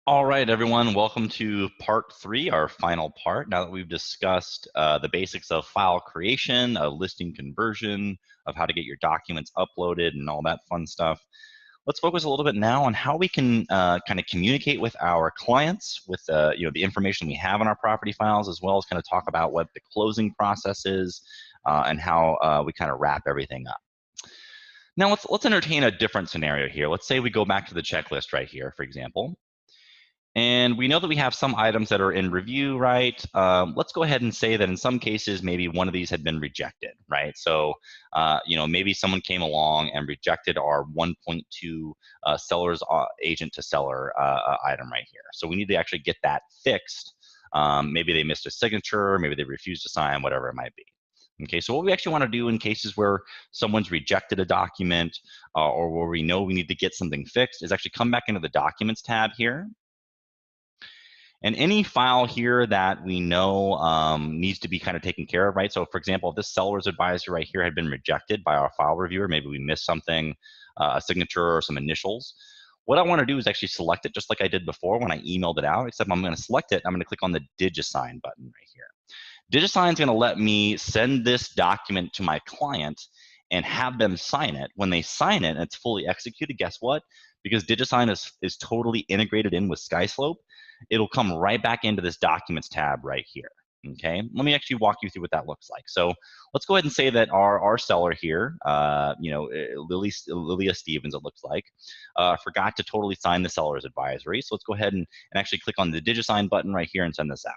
All right, everyone, welcome to part 3, our final part. Now that we've discussed the basics of file creation, of listing conversion, of how to get your documents uploaded and all that fun stuff, let's focus a little bit now on how we can kind of communicate with our clients with the information we have in our property files, as well as kind of talk about what the closing process is and how we kind of wrap everything up. Now let's entertain a different scenario here. Let's say we go back to the checklist right here, for example. And we know that we have some items that are in review, right? Let's go ahead and say that in some cases, maybe one of these had been rejected, right? So, maybe someone came along and rejected our 1.2 seller's agent to seller item right here. So we need to actually get that fixed. Maybe they missed a signature, maybe they refused to sign, whatever it might be. Okay, so what we actually want to do in cases where someone's rejected a document or where we know we need to get something fixed is actually come back into the Documents tab here. And any file here that we know needs to be kind of taken care of, right? So for example, if this seller's advisor right here had been rejected by our file reviewer, maybe we missed something, a signature or some initials. What I want to do is actually select it just like I did before when I emailed it out, except I'm going to select it. I'm going to click on the DigiSign button right here. DigiSign is going to let me send this document to my client and have them sign it. When they sign it and it's fully executed, guess what? Because DigiSign is totally integrated in with SkySlope, it'll come right back into this Documents tab right here. Okay, let me actually walk you through what that looks like. So let's go ahead and say that our seller here, Lilia Stevens, it looks like, forgot to totally sign the seller's advisory. So let's go ahead and actually click on the DigiSign button right here and send this out.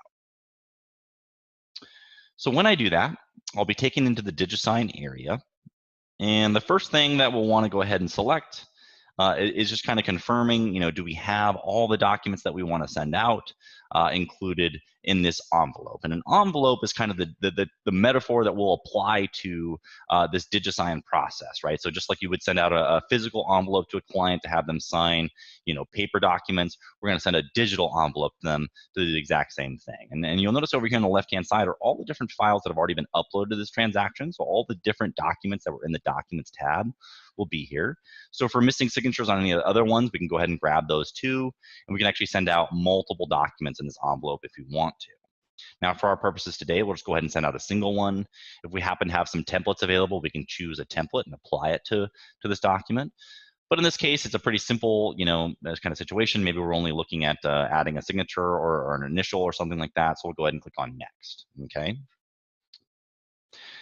So when I do that, I'll be taken into the DigiSign area. And the first thing that we'll want to go ahead and select is just kind of confirming, do we have all the documents that we want to send out included in this envelope? And an envelope is kind of the metaphor that we'll apply to this DigiSign process, right? So just like you would send out a physical envelope to a client to have them sign, paper documents, we're going to send a digital envelope to them to do the exact same thing. And you'll notice over here on the left-hand side are all the different files that have already been uploaded to this transaction. So all the different documents that were in the Documents tab will be here. So if we're missing signatures on any of the other ones, we can go ahead and grab those too, and we can actually send out multiple documents in this envelope if we want to. Now, for our purposes today, we'll just go ahead and send out a single one. If we happen to have some templates available, we can choose a template and apply it to this document. But in this case, it's a pretty simple, this kind of situation. Maybe we're only looking at adding a signature or an initial or something like that. So we'll go ahead and click on Next, okay?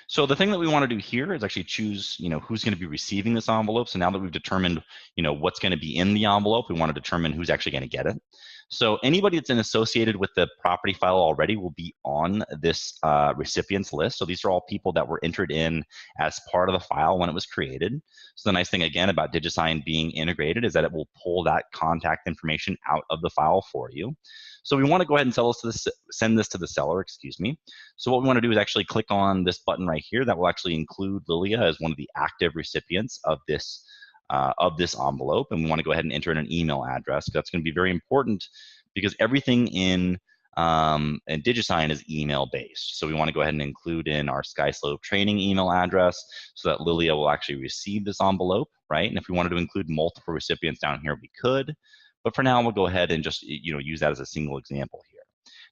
So the thing that we want to do here is actually choose, who's going to be receiving this envelope. So now that we've determined, what's going to be in the envelope, we want to determine who's actually going to get it. So anybody that's associated with the property file already will be on this recipients list. So these are all people that were entered in as part of the file when it was created. So the nice thing, again, about DigiSign being integrated is that it will pull that contact information out of the file for you. So we want to go ahead and send this to the seller, excuse me. So what we want to do is actually click on this button right here that will actually include Lilia as one of the active recipients of this envelope. And we want to go ahead and enter in an email address. That's going to be very important because everything in DigiSign is email based. So we want to go ahead and include in our SkySlope training email address so that Lilia will actually receive this envelope, right? And if we wanted to include multiple recipients down here, we could. But for now, we'll go ahead and just use that as a single example here.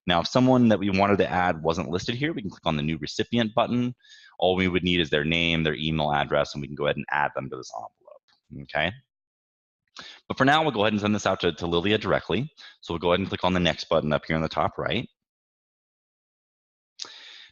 Now, if someone that we wanted to add wasn't listed here, we can click on the New Recipient button. All we would need is their name, their email address, and we can go ahead and add them to this envelope, okay? But for now, we'll go ahead and send this out to Lilia directly. So we'll go ahead and click on the Next button up here on the top right.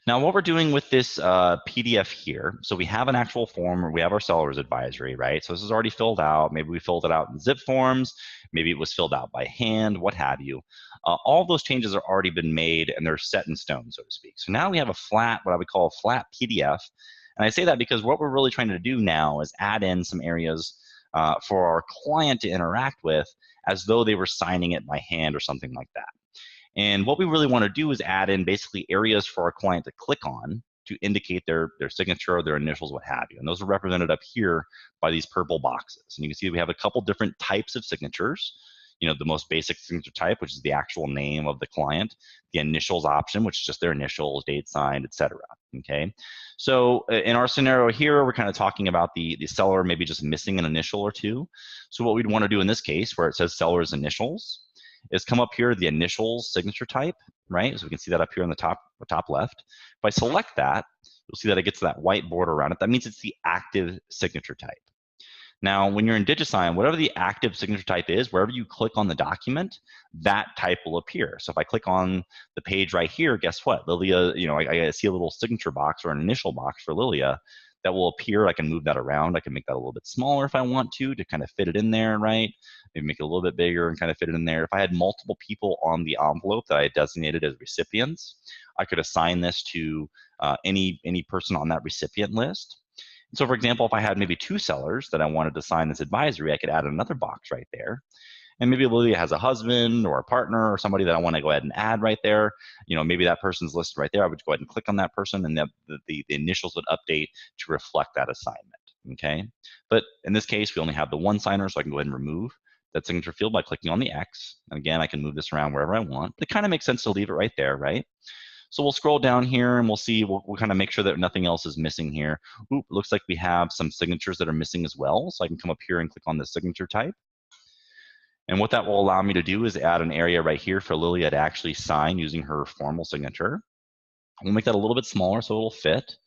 Now, what we're doing with this PDF here, so we have an actual form, or we have our seller's advisory, right? So this is already filled out. Maybe we filled it out in zip forms. Maybe it was filled out by hand, what have you. All those changes are already been made, and they're set in stone, so to speak. So now we have a flat, what I would call a flat PDF. And I say that because what we're really trying to do now is add in some areas for our client to interact with as though they were signing it by hand or something like that. And what we really want to do is add in basically areas for our client to click on to indicate their signature, their initials, what have you. And those are represented up here by these purple boxes. And you can see we have a couple different types of signatures. The most basic signature type, which is the actual name of the client, the initials option, which is just their initials, date signed, etc. Okay. So in our scenario here, we're kind of talking about the seller maybe just missing an initial or two. So what we'd want to do in this case, where it says seller's initials, is come up here, the initials signature type, right? So we can see that up here on the top left. If I select that, you'll see that it gets that white border around it. That means it's the active signature type. Now, when you're in DigiSign, whatever the active signature type is, wherever you click on the document, that type will appear. So if I click on the page right here, guess what? Lilia, I see a little signature box or an initial box for Lilia that will appear. I can move that around. I can make that a little bit smaller if I want to kind of fit it in there, right? Maybe make it a little bit bigger and kind of fit it in there. If I had multiple people on the envelope that I designated as recipients, I could assign this to any person on that recipient list. So for example, if I had maybe 2 sellers that I wanted to sign this advisory, I could add another box right there. And maybe Lilia has a husband or a partner or somebody that I want to go ahead and add right there. Maybe that person's listed right there. I would go ahead and click on that person, and the initials would update to reflect that assignment, okay? But in this case, we only have the 1 signer, so I can go ahead and remove that signature field by clicking on the X. And again, I can move this around wherever I want. But it kind of makes sense to leave it right there, right? So we'll scroll down here and we'll see, we'll kind of make sure that nothing else is missing here. Oop, looks like we have some signatures that are missing as well. So I can come up here and click on the signature type. And what that will allow me to do is add an area right here for Lilia to actually sign using her formal signature. We'll make that a little bit smaller so it'll fit.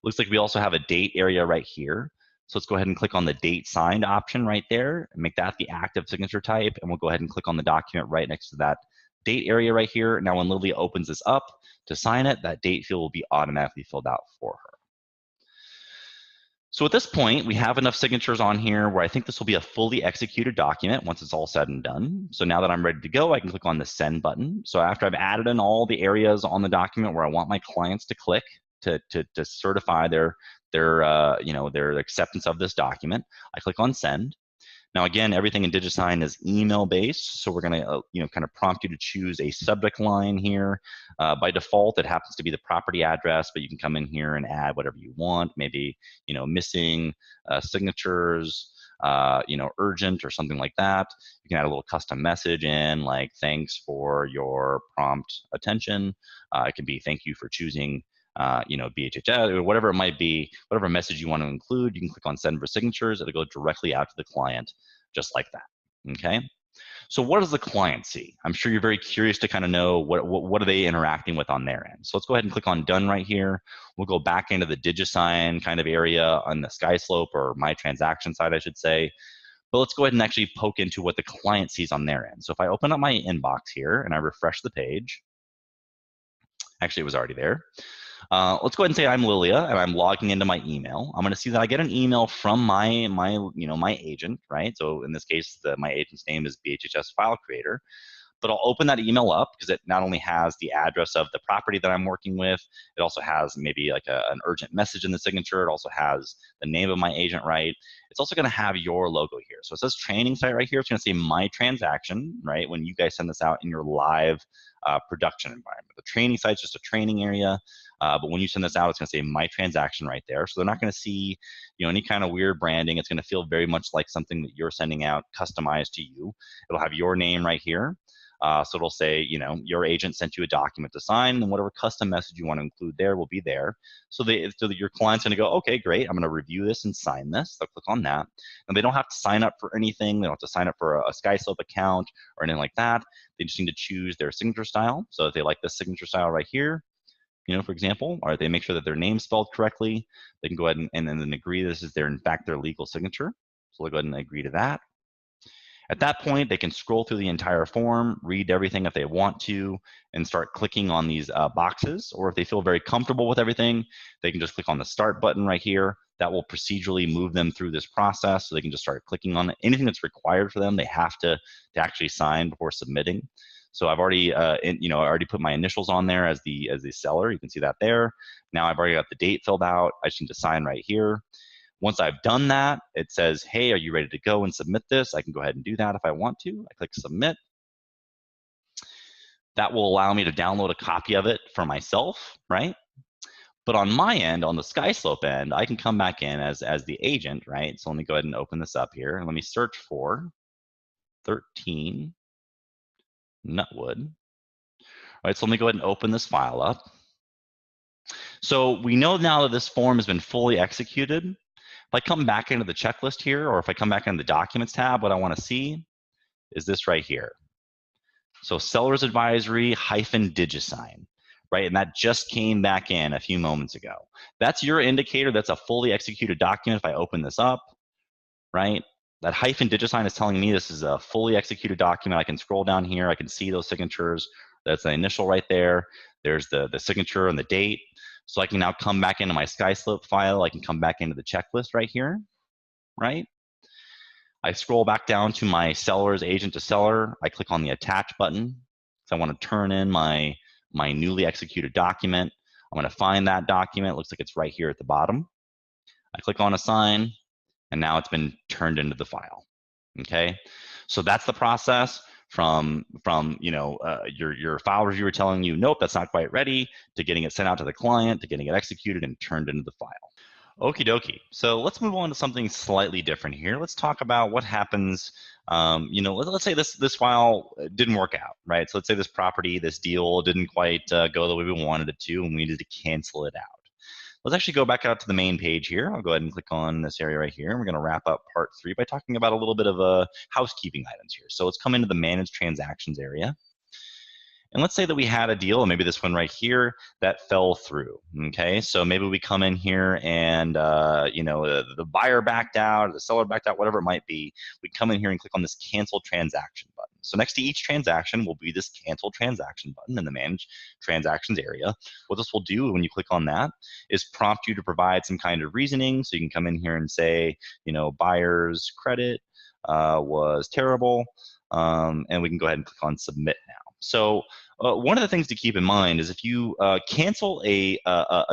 Looks like we also have a date area right here. So let's go ahead and click on the date signed option right there and make that the active signature type. And we'll go ahead and click on the document right next to that date area right here. Now when Lilia opens this up to sign it, that date field will be automatically filled out for her. So at this point, we have enough signatures on here where I think this will be a fully executed document once it's all said and done. So now that I'm ready to go, I can click on the send button. So after I've added in all the areas on the document where I want my clients to click to certify their acceptance of this document, I click on send. Now again, everything in DigiSign is email based, so we're going to kind of prompt you to choose a subject line here. By default, it happens to be the property address, but you can come in here and add whatever you want. Maybe missing signatures, urgent or something like that. You can add a little custom message in, like thanks for your prompt attention. It can be thank you for choosing BHHS, or whatever it might be, whatever message you want to include, you can click on send for signatures. It'll go directly out to the client just like that, okay? So what does the client see? I'm sure you're very curious to kind of know what are they interacting with on their end. So let's go ahead and click on done right here. We'll go back into the DigiSign kind of area on the SkySlope or MyTransaction side, I should say. But let's go ahead and actually poke into what the client sees on their end. So if I open up my inbox here and I refresh the page, actually it was already there. Let's go ahead and say I'm Lilia and I'm logging into my email. I'm going to see that I get an email from my agent, right? So in this case, my agent's name is BHHS File Creator. But I'll open that email up because it not only has the address of the property that I'm working with, it also has maybe like an urgent message in the signature. It also has the name of my agent, right? It's also going to have your logo here. So it says training site right here. It's going to say MyTransaction, right? When you guys send this out in your live production environment. The training site's just a training area. But when you send this out, it's going to say MyTransaction right there. So they're not going to see, any kind of weird branding. It's going to feel very much like something that you're sending out, customized to you. It'll have your name right here. So it'll say, your agent sent you a document to sign, and whatever custom message you want to include there will be there. So that your client's going to go, okay, great, I'm going to review this and sign this. They'll click on that. And they don't have to sign up for anything. They don't have to sign up for a SkySlope account or anything like that. They just need to choose their signature style. So if they like this signature style right here, for example, or they make sure that their name's spelled correctly, they can go ahead and then agree this is in fact their legal signature. So they'll go ahead and agree to that. At that point, they can scroll through the entire form, read everything if they want to, and start clicking on these boxes. Or if they feel very comfortable with everything, they can just click on the start button right here. That will procedurally move them through this process, so they can just start clicking on it. Anything that's required for them, they have to actually sign before submitting. So I've already, I already put my initials on there as the seller. You can see that there. Now I've already got the date filled out. I just need to sign right here. Once I've done that, it says, hey, are you ready to go and submit this? I can go ahead and do that if I want to. I click submit. That will allow me to download a copy of it for myself, right? But on my end, on the SkySlope end, I can come back in as the agent, right? So let me go ahead and open this up here. And let me search for 13 Nutwood. All right, so let me go ahead and open this file up. So we know now that this form has been fully executed. If I come back into the checklist here, or if I come back into the Documents tab, what I want to see is this right here. So seller's advisory hyphen DigiSign, right? And that just came back in a few moments ago. That's your indicator. That's a fully executed document. If I open this up, right? That hyphen DigiSign is telling me this is a fully executed document. I can scroll down here. I can see those signatures. That's the initial right there. There's the signature and the date. So I can now come back into my SkySlope file. I can come back into the checklist right here, right? I scroll back down to my seller's agent to seller. I click on the attach button. So I want to turn in my newly executed document. I'm going to find that document. It looks like it's right here at the bottom. I click on assign, and now it's been turned into the file. Okay, so that's the process from your file reviewer telling you, nope, that's not quite ready, to getting it sent out to the client, to getting it executed and turned into the file. Okie dokie. So let's move on to something slightly different here. Let's talk about what happens. Let's say this file didn't work out, right? So let's say this property, this deal didn't quite go the way we wanted it to, and we needed to cancel it out. Let's actually go back out to the main page here. I'll go ahead and click on this area right here. And we're going to wrap up part 3 by talking about a little bit of housekeeping items here. So let's come into the manage transactions area. And let's say that we had a deal, and maybe this one right here, that fell through, okay? So maybe we come in here and, the buyer backed out, or the seller backed out, whatever it might be. We come in here and click on this cancel transaction button. So next to each transaction will be this cancel transaction button in the manage transactions area. What this will do when you click on that is prompt you to provide some kind of reasoning. So you can come in here and say, buyer's credit was terrible, and we can go ahead and click on submit now. So one of the things to keep in mind is if you cancel a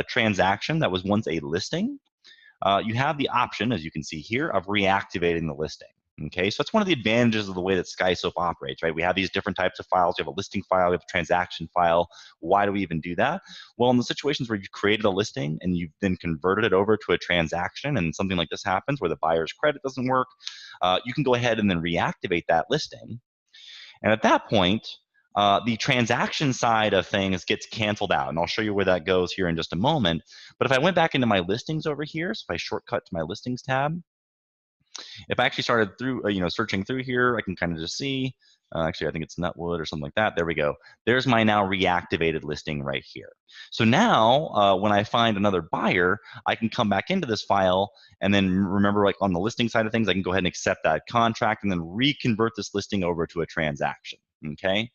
transaction that was once a listing, you have the option, as you can see here, of reactivating the listing. Okay, so that's one of the advantages of the way that SkySoap operates, right? We have these different types of files. We have a listing file, we have a transaction file. Why do we even do that? Well, in the situations where you've created a listing and you've then converted it over to a transaction, and something like this happens where the buyer's credit doesn't work, you can go ahead and then reactivate that listing. And at that point, the transaction side of things gets canceled out. And I'll show you where that goes here in just a moment. But if I went back into my listings over here, so if I shortcut to my listings tab, if I actually started through, searching through here, I can kind of just see, actually, I think it's Nutwood or something like that. There we go. There's my now reactivated listing right here. So now when I find another buyer, I can come back into this file and then remember, like on the listing side of things, I can go ahead and accept that contract and then reconvert this listing over to a transaction. Okay,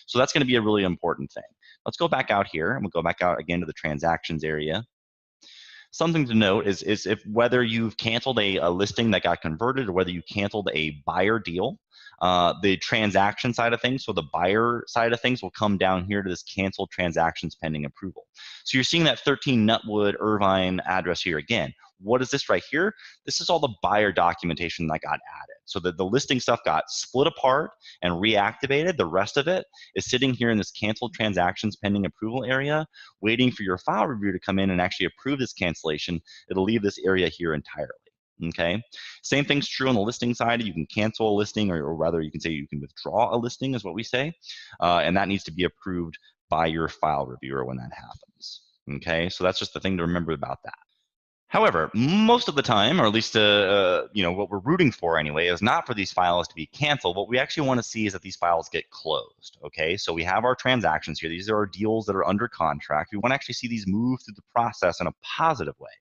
so that's going to be a really important thing. Let's go back out here, and we'll go back out again to the transactions area. Something to note is if whether you've canceled a listing that got converted or whether you canceled a buyer deal, the transaction side of things, so the buyer side of things will come down here to this canceled transactions pending approval. So you're seeing that 13 Nutwood Irvine address here again. What is this right here? This is all the buyer documentation that got added. So the listing stuff got split apart and reactivated. The rest of it is sitting here in this canceled transactions pending approval area, waiting for your file reviewer to come in and actually approve this cancellation. It'll leave this area here entirely. Okay, same thing's true on the listing side. You can cancel a listing, or rather you can say you can withdraw a listing is what we say, and that needs to be approved by your file reviewer when that happens. Okay, so that's just the thing to remember about that. However, most of the time, or at least what we're rooting for anyway, is not for these files to be canceled. What we actually want to see is that these files get closed. Okay, so we have our transactions here. These are our deals that are under contract. We want to actually see these move through the process in a positive way.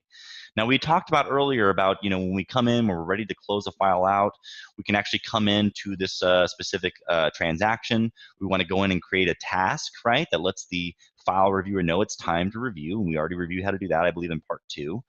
Now, we talked about earlier about, when we come in, when we're ready to close a file out, we can actually come into this specific transaction. We want to go in and create a task, right, that lets the file reviewer know it's time to review. And we already reviewed how to do that, I believe, in part 2.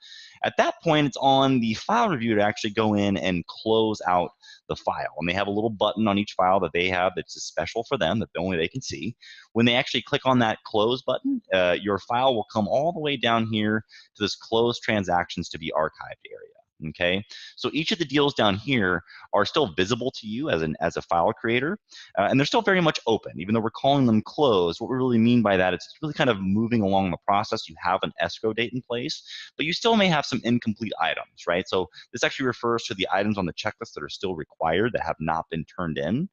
At that point, it's on the file reviewer to actually go in and close out the file. And they have a little button on each file that they have that's special for them, that only they can see. When they actually click on that close button, your file will come all the way down here to this close transactions to be archived area. Okay, so each of the deals down here are still visible to you as a file creator, and they're still very much open, even though we're calling them closed. What we really mean by that is it's really kind of moving along the process. You have an escrow date in place, but you still may have some incomplete items, right? So this actually refers to the items on the checklist that are still required that have not been turned in.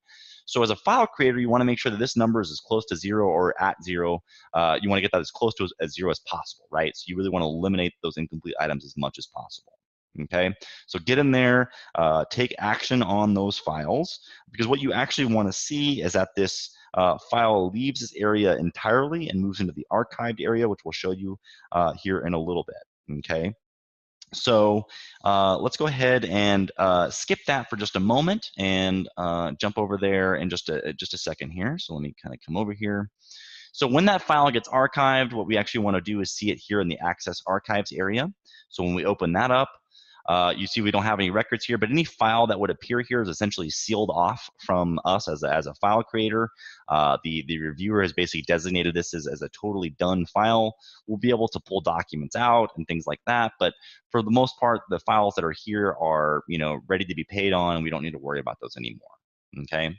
So as a file creator, you want to make sure that this number is as close to 0 or at 0. You want to get that as close to as 0 as possible, right? So you really want to eliminate those incomplete items as much as possible. Okay, so get in there, take action on those files, because what you actually want to see is that this file leaves this area entirely and moves into the archived area, which we'll show you here in a little bit, okay? So let's go ahead and skip that for just a moment and jump over there in just a second here. So let me kind of come over here. So when that file gets archived, what we actually want to do is see it here in the Access Archives area. So when we open that up, you see we don't have any records here, but any file that would appear here is essentially sealed off from us as a file creator. The reviewer has basically designated this as a totally done file. We'll be able to pull documents out and things like that, but for the most part, the files that are here are, you know, ready to be paid on, and we don't need to worry about those anymore, okay?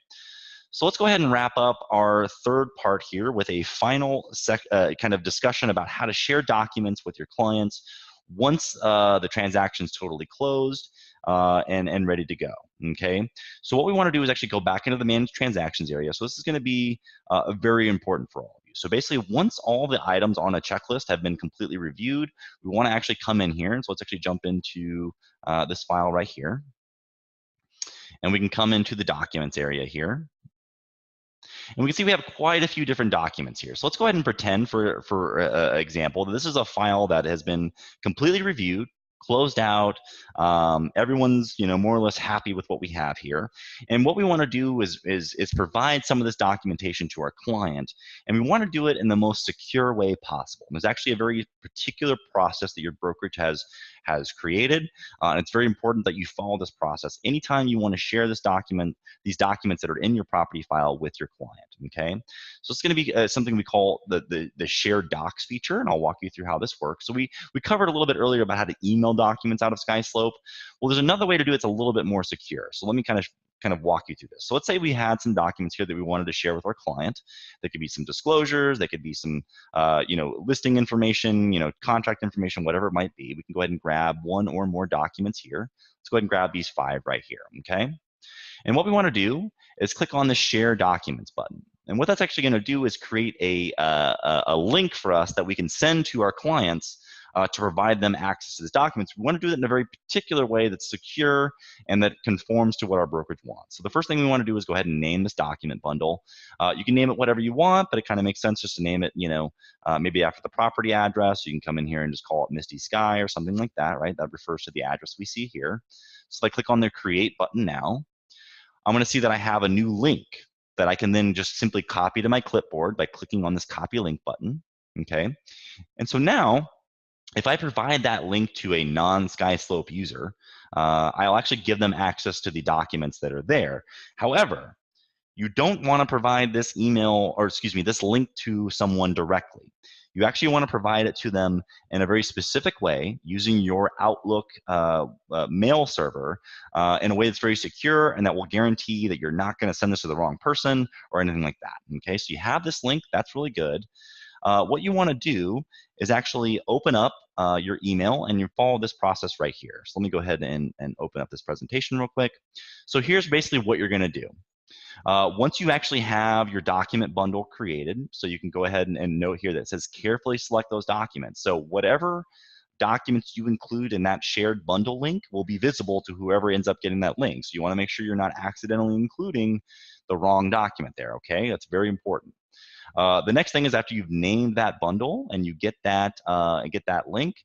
So let's go ahead and wrap up our third part here with a final kind of discussion about how to share documents with your clients once the transaction's totally closed and ready to go, okay? So what we want to do is actually go back into the Manage Transactions area. So this is going to be very important for all of you. So basically, once all the items on a checklist have been completely reviewed, we want to actually come in here. And so let's actually jump into this file right here. And we can come into the Documents area here. And we can see we have quite a few different documents here. So let's go ahead and pretend for example, that this is a file that has been completely reviewed, closed out. Everyone's, you know, more or less happy with what we have here. And what we want to do is provide some of this documentation to our client, and we want to do it in the most secure way possible. And there's actually a very particular process that your brokerage has created, and it's very important that you follow this process anytime you want to share this document, these documents that are in your property file with your client, okay? So it's going to be something we call the shared docs feature, and I'll walk you through how this works. So we covered a little bit earlier about how to email documents out of SkySlope. Well, there's another way to do it. It's a little bit more secure. So let me kind of walk you through this. So let's say we had some documents here that we wanted to share with our client. There could be some disclosures, there could be some you know, listing information, you know, contract information, whatever it might be. We can go ahead and grab one or more documents here. Let's go ahead and grab these 5 right here, okay? And what we want to do is click on the Share Documents button. And what that's actually going to do is create a link for us that we can send to our clients to provide them access to these documents. We want to do that in a very particular way that's secure and that conforms to what our brokerage wants. So the first thing we want to do is go ahead and name this document bundle. You can name it whatever you want, but it kind of makes sense just to name it, you know, maybe after the property address. You can come in here and just call it Misty Sky or something like that, right? That refers to the address we see here. So if I click on the Create button now, I'm going to see that I have a new link that I can then just simply copy to my clipboard by clicking on this Copy Link button, okay? And so now, if I provide that link to a non-SkySlope user, I'll actually give them access to the documents that are there. However, you don't want to provide this email, or excuse me, this link to someone directly. You actually want to provide it to them in a very specific way using your Outlook mail server in a way that's very secure and that will guarantee that you're not going to send this to the wrong person or anything like that. Okay, so you have this link, that's really good. What you want to do is actually open up your email and you follow this process right here. So let me go ahead and open up this presentation real quick. So here's basically what you're going to do. Once you actually have your document bundle created, so you can go ahead and note here that it says carefully select those documents. So whatever documents you include in that shared bundle link will be visible to whoever ends up getting that link. So you want to make sure you're not accidentally including the wrong document there, okay? That's very important. The next thing is after you've named that bundle and you get that link,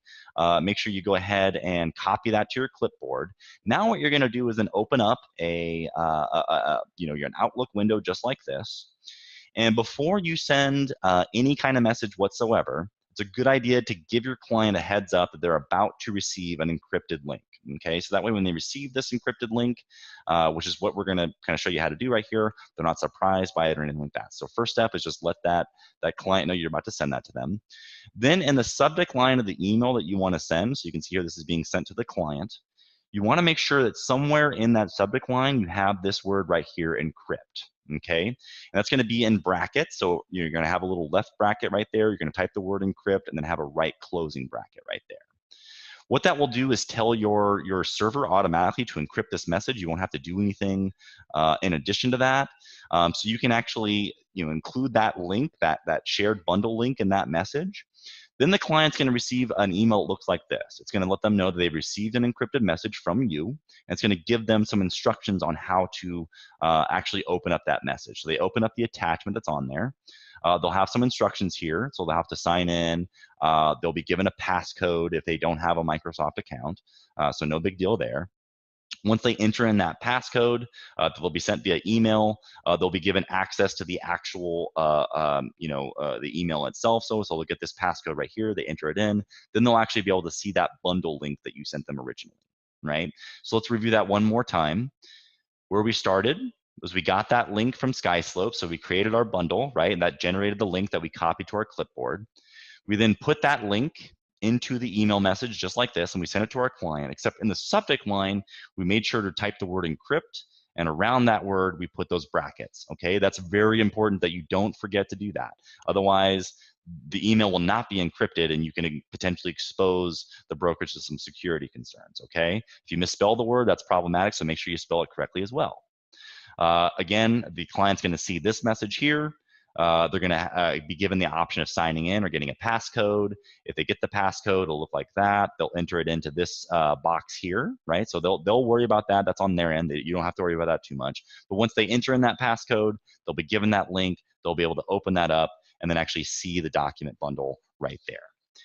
make sure you go ahead and copy that to your clipboard. Now what you're going to do is then open up an Outlook window just like this. And before you send any kind of message whatsoever, it's a good idea to give your client a heads up that they're about to receive an encrypted link. Okay, so that way when they receive this encrypted link, which is what we're going to kind of show you how to do right here, they're not surprised by it or anything like that. So first step is just let that client know you're about to send that to them. Then in the subject line of the email that you want to send, so you can see here this is being sent to the client, you want to make sure that somewhere in that subject line you have this word right here, encrypt. Okay, and that's going to be in brackets. So you're going to have a little left bracket right there. You're going to type the word encrypt and then have a right closing bracket right there. What that will do is tell your server automatically to encrypt this message. You won't have to do anything in addition to that. So you can actually include that link, that shared bundle link in that message. Then the client's going to receive an email that looks like this. It's going to let them know that they've received an encrypted message from you, and it's going to give them some instructions on how to actually open up that message. So they open up the attachment that's on there. They'll have some instructions here, so they'll have to sign in. They'll be given a passcode if they don't have a Microsoft account, so no big deal there. Once they enter in that passcode, they'll be sent via email. They'll be given access to the actual, the email itself. So they'll get this passcode right here. They enter it in. Then they'll actually be able to see that bundle link that you sent them originally, right? So let's review that one more time. Where we started was we got that link from SkySlope. So we created our bundle, right? And that generated the link that we copied to our clipboard. We then put that link into the email message just like this, and we sent it to our client, except in the subject line, we made sure to type the word encrypt, and around that word, we put those brackets, okay? That's very important that you don't forget to do that. Otherwise, the email will not be encrypted, and you can potentially expose the brokerage to some security concerns, okay? If you misspell the word, that's problematic, so make sure you spell it correctly as well. Again, the client's gonna see this message here. They're going to be given the option of signing in or getting a passcode. If they get the passcode, it'll look like that. They'll enter it into this box here, right? So they'll worry about that. That's on their end. You don't have to worry about that too much. But once they enter in that passcode, they'll be given that link. They'll be able to open that up and then actually see the document bundle right there.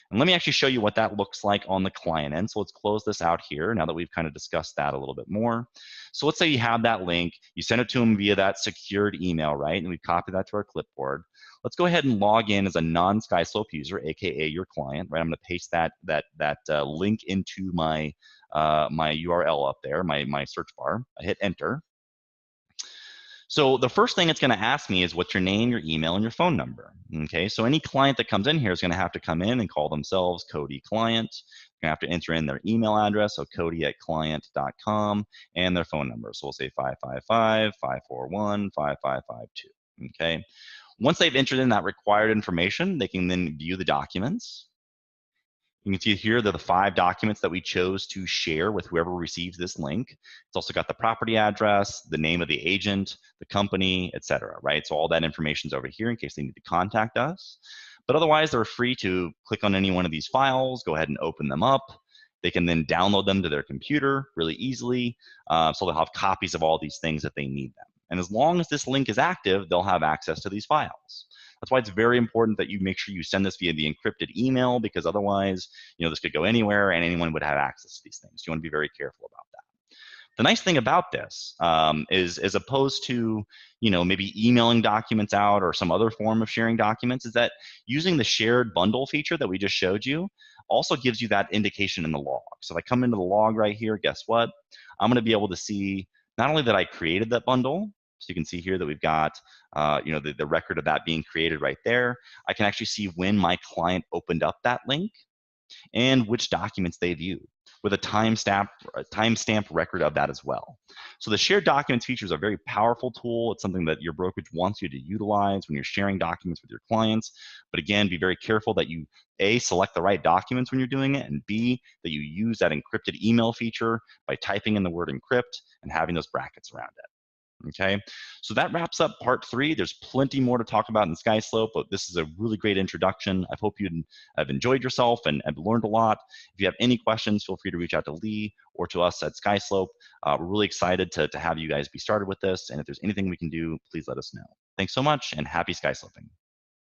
And let me actually show you what that looks like on the client end. So let's close this out here now that we've kind of discussed that a little bit more. So let's say you have that link, you send it to them via that secured email, right? And we copy that to our clipboard. Let's go ahead and log in as a non-SkySlope user, AKA your client, right? I'm gonna paste that link into my URL up there, my search bar. I hit enter. So the first thing it's going to ask me is what's your name, your email, and your phone number. Okay, so any client that comes in here is going to have to come in and call themselves Cody Client. You're going to have to enter in their email address, so cody@client.com, and their phone number. So we'll say 555-541-5552. Okay, once they've entered in that required information, they can then view the documents. You can see here the 5 documents that we chose to share with whoever receives this link. It's also got the property address, the name of the agent, the company, etc. Right? So all that information is over here in case they need to contact us. But otherwise, they're free to click on any one of these files, go ahead and open them up. They can then download them to their computer really easily. So they'll have copies of all these things if they need them. And as long as this link is active, they'll have access to these files. That's why it's very important that you make sure you send this via the encrypted email, because otherwise, this could go anywhere and anyone would have access to these things. You want to be very careful about that. The nice thing about this is, as opposed to maybe emailing documents out or some other form of sharing documents, is that using the shared bundle feature that we just showed you also gives you that indication in the log. So if I come into the log right here, guess what? I'm going to be able to see not only that I created that bundle, so you can see here that we've got the record of that being created right there. I can actually see when my client opened up that link and which documents they viewed, with a timestamp record of that as well. So the shared documents feature is a very powerful tool. It's something that your brokerage wants you to utilize when you're sharing documents with your clients. But again, be very careful that you A, select the right documents when you're doing it, and B, that you use that encrypted email feature by typing in the word encrypt and having those brackets around it. Okay, so that wraps up part 3. There's plenty more to talk about in SkySlope, but this is a really great introduction. I hope you have enjoyed yourself and learned a lot. If you have any questions, feel free to reach out to Lee or to us at SkySlope. We're really excited to have you guys be started with this, and if there's anything we can do, please let us know. Thanks so much, and happy SkySloping.